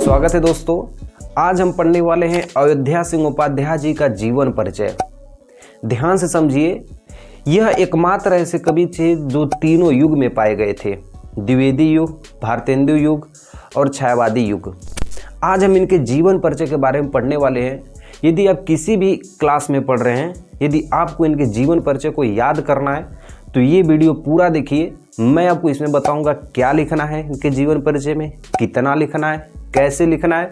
स्वागत है दोस्तों। आज हम पढ़ने वाले हैं अयोध्या सिंह उपाध्याय जी का जीवन परिचय। ध्यान से समझिए, यह एकमात्र ऐसे कवि थे जो तीनों युग में पाए गए थे, द्विवेदी युग, भारतेंदु युग और छायावादी युग। आज हम इनके जीवन परिचय के बारे में पढ़ने वाले हैं। यदि आप किसी भी क्लास में पढ़ रहे हैं, यदि आपको इनके जीवन परिचय को याद करना है तो ये वीडियो पूरा देखिए। मैं आपको इसमें बताऊंगा क्या लिखना है इनके जीवन परिचय में, कितना लिखना है, कैसे लिखना है,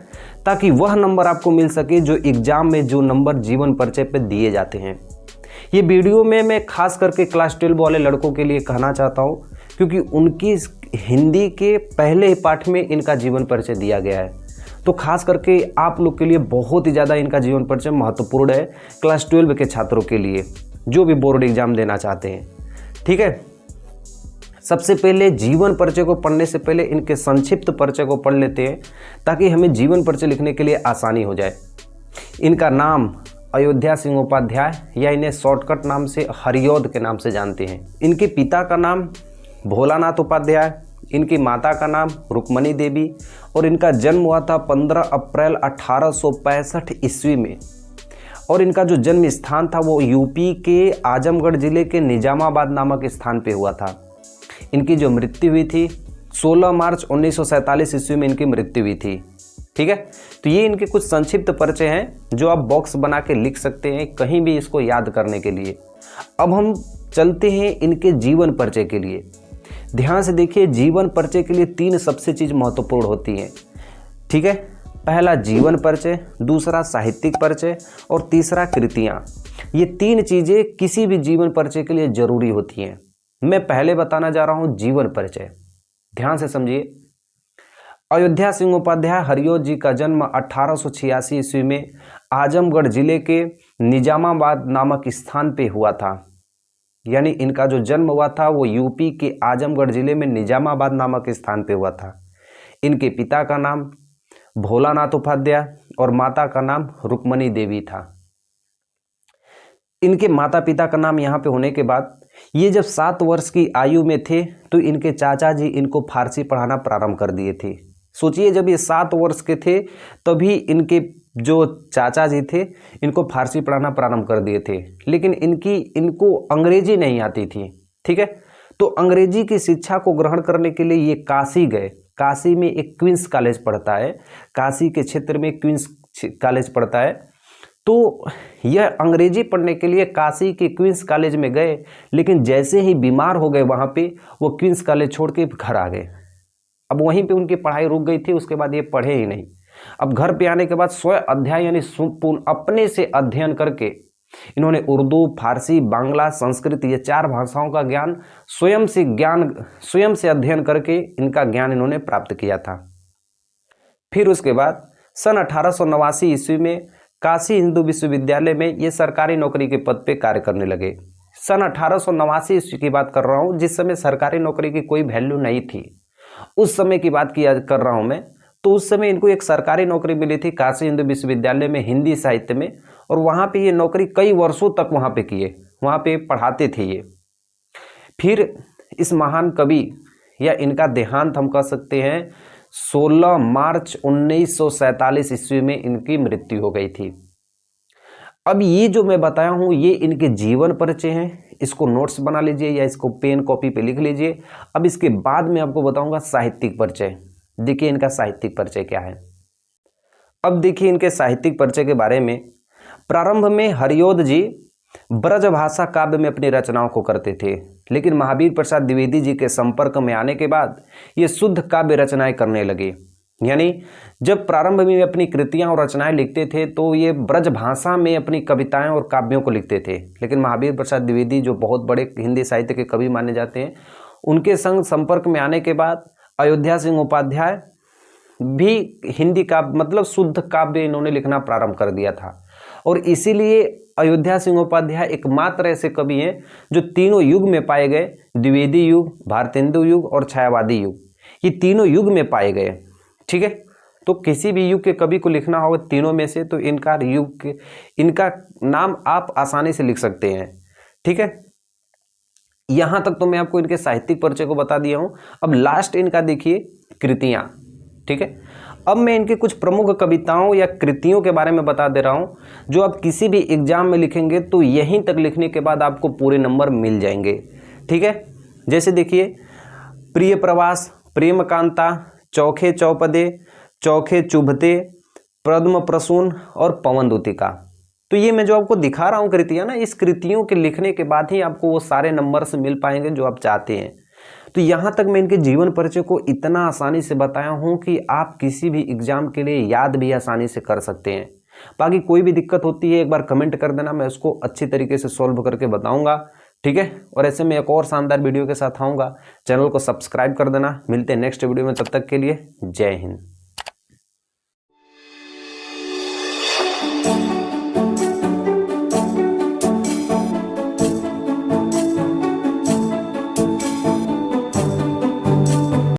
ताकि वह नंबर आपको मिल सके जो एग्जाम में जो नंबर जीवन परिचय पे दिए जाते हैं। ये वीडियो में मैं खास करके क्लास 12 वाले लड़कों के लिए कहना चाहता हूँ, क्योंकि उनकी हिंदी के पहले ही पाठ में इनका जीवन परिचय दिया गया है। तो खास करके आप लोग के लिए बहुत ही ज़्यादा इनका जीवन परिचय महत्वपूर्ण है, क्लास 12 के छात्रों के लिए जो भी बोर्ड एग्जाम देना चाहते हैं। ठीक है, सबसे पहले जीवन परिचय को पढ़ने से पहले इनके संक्षिप्त परिचय को पढ़ लेते हैं, ताकि हमें जीवन परिचय लिखने के लिए आसानी हो जाए। इनका नाम अयोध्या सिंह उपाध्याय, या इन्हें शॉर्टकट नाम से हरिऔध के नाम से जानते हैं। इनके पिता का नाम भोलानाथ उपाध्याय, इनकी माता का नाम रुक्मणी देवी, और इनका जन्म हुआ था 15 अप्रैल 1865 ईस्वी में। और इनका जो जन्म स्थान था वो यूपी के आजमगढ़ जिले के निजामाबाद नामक स्थान पे हुआ था। इनकी जो मृत्यु हुई थी 16 मार्च 1947 ईस्वी में इनकी मृत्यु हुई थी। ठीक है, तो ये इनके कुछ संक्षिप्त परिचय हैं जो आप बॉक्स बना के लिख सकते हैं कहीं भी इसको याद करने के लिए। अब हम चलते हैं इनके जीवन परिचय के लिए। ध्यान से देखिए, जीवन परिचय के लिए 3 सबसे चीज़ महत्वपूर्ण होती हैं। ठीक है, पहला जीवन परिचय, दूसरा साहित्यिक परिचय और तीसरा कृतियाँ। ये 3 चीज़ें किसी भी जीवन परिचय के लिए जरूरी होती हैं। मैं पहले बताना जा रहा हूँ जीवन परिचय। ध्यान से समझिए, अयोध्या सिंह उपाध्याय हरिऔध जी का जन्म 1886 ईस्वी में आजमगढ़ जिले के निजामाबाद नामक स्थान पे हुआ था। यानी इनका जो जन्म हुआ था वो यूपी के आजमगढ़ जिले में निजामाबाद नामक स्थान पे हुआ था। इनके पिता का नाम भोलानाथ उपाध्याय और माता का नाम रुक्मणी देवी था। इनके माता पिता का नाम यहाँ पे होने के बाद ये जब 7 वर्ष की आयु में थे तो इनके चाचा जी इनको फारसी पढ़ाना प्रारंभ कर दिए थे। सोचिए, जब ये 7 वर्ष के थे तभी इनके जो चाचा जी थे इनको फारसी पढ़ाना प्रारंभ कर दिए थे, लेकिन इनको अंग्रेजी नहीं आती थी। ठीक है, तो अंग्रेजी की शिक्षा को ग्रहण करने के लिए ये काशी गए। काशी में एक क्वींस कॉलेज पढ़ता है, काशी के क्षेत्र में क्वींस कॉलेज पढ़ता है। तो यह अंग्रेजी पढ़ने के लिए काशी के क्वींस कॉलेज में गए, लेकिन जैसे ही बीमार हो गए वहाँ पे वो क्वींस कॉलेज छोड़ के घर आ गए। अब वहीं पे उनकी पढ़ाई रुक गई थी, उसके बाद ये पढ़े ही नहीं। अब घर पे आने के बाद स्वयं अध्याय यानी अपने से अध्ययन करके इन्होंने उर्दू, फारसी, बांग्ला, संस्कृत ये 4 भाषाओं का ज्ञान स्वयं से अध्ययन करके इनका ज्ञान इन्होंने प्राप्त किया था। फिर उसके बाद सन 1889 ईस्वी में काशी हिंदू विश्वविद्यालय में ये सरकारी नौकरी के पद पे कार्य करने लगे। सन 1889 ईस्वी की बात कर रहा हूँ, जिस समय सरकारी नौकरी की कोई वैल्यू नहीं थी। उस समय की बात कर रहा हूँ मैं। तो उस समय इनको एक सरकारी नौकरी मिली थी काशी हिंदू विश्वविद्यालय में हिंदी साहित्य में, और वहाँ पे ये नौकरी कई वर्षों तक वहाँ पे किए, वहाँ पे पढ़ाते थे ये। फिर इस महान कवि या इनका देहांत हम कह सकते हैं 16 मार्च 1947 ईस्वी में इनकी मृत्यु हो गई थी। अब ये जो मैं बताया हूँ ये इनके जीवन परिचय हैं। इसको नोट्स बना लीजिए या इसको पेन कॉपी पे लिख लीजिए। अब इसके बाद मैं आपको बताऊंगा साहित्यिक परिचय। देखिए इनका साहित्यिक परिचय क्या है। अब देखिए इनके साहित्यिक परिचय के बारे में। प्रारंभ में हरिऔध जी ब्रजभाषा काव्य में अपनी रचनाओं को करते थे, लेकिन महावीर प्रसाद द्विवेदी जी के संपर्क में आने के बाद ये शुद्ध काव्य रचनाएं करने लगे। यानी जब प्रारंभ में अपनी कृतियां और रचनाएं लिखते थे तो ये ब्रजभाषा में अपनी कविताएं और काव्यों को लिखते थे, लेकिन महावीर प्रसाद द्विवेदी जो बहुत बड़े हिंदी साहित्य के कवि माने जाते हैं, उनके संग संपर्क में आने के बाद अयोध्या सिंह उपाध्याय भी हिंदी काव्य मतलब शुद्ध काव्य इन्होंने लिखना प्रारंभ कर दिया था। और इसीलिए अयोध्या सिंह उपाध्याय एकमात्र ऐसे कवि हैं जो तीनों युग में पाए गए, द्विवेदी युग, भारतेंदु युग और छायावादी युग, ये तीनों युग में पाए गए। ठीक है, तो किसी भी युग के कवि को लिखना होगा तीनों में से तो इनका नाम आप आसानी से लिख सकते हैं। ठीक है, यहाँ तक तो मैं आपको इनके साहित्यिक परिचय को बता दिया हूँ। अब लास्ट इनका देखिए कृतियाँ। ठीक है, अब मैं इनके कुछ प्रमुख कविताओं या कृतियों के बारे में बता दे रहा हूँ, जो आप किसी भी एग्जाम में लिखेंगे तो यहीं तक लिखने के बाद आपको पूरे नंबर मिल जाएंगे। ठीक है, जैसे देखिए, प्रिय प्रवास, प्रेम कांता, चौखे चौपदे, चौखे चुभते, पद्म प्रसून और पवन दूतिका। तो ये मैं जो आपको दिखा रहा हूँ कृतियाँ ना, इस कृतियों के लिखने के बाद ही आपको वो सारे नंबर्स मिल पाएंगे जो आप चाहते हैं। तो यहाँ तक मैं इनके जीवन परिचय को इतना आसानी से बताया हूँ कि आप किसी भी एग्जाम के लिए याद भी आसानी से कर सकते हैं। बाकी कोई भी दिक्कत होती है एक बार कमेंट कर देना, मैं उसको अच्छी तरीके से सॉल्व करके बताऊंगा। ठीक है, और ऐसे में एक और शानदार वीडियो के साथ आऊँगा। चैनल को सब्सक्राइब कर देना। मिलते हैं नेक्स्ट वीडियो में, तब तक के लिए जय हिंद।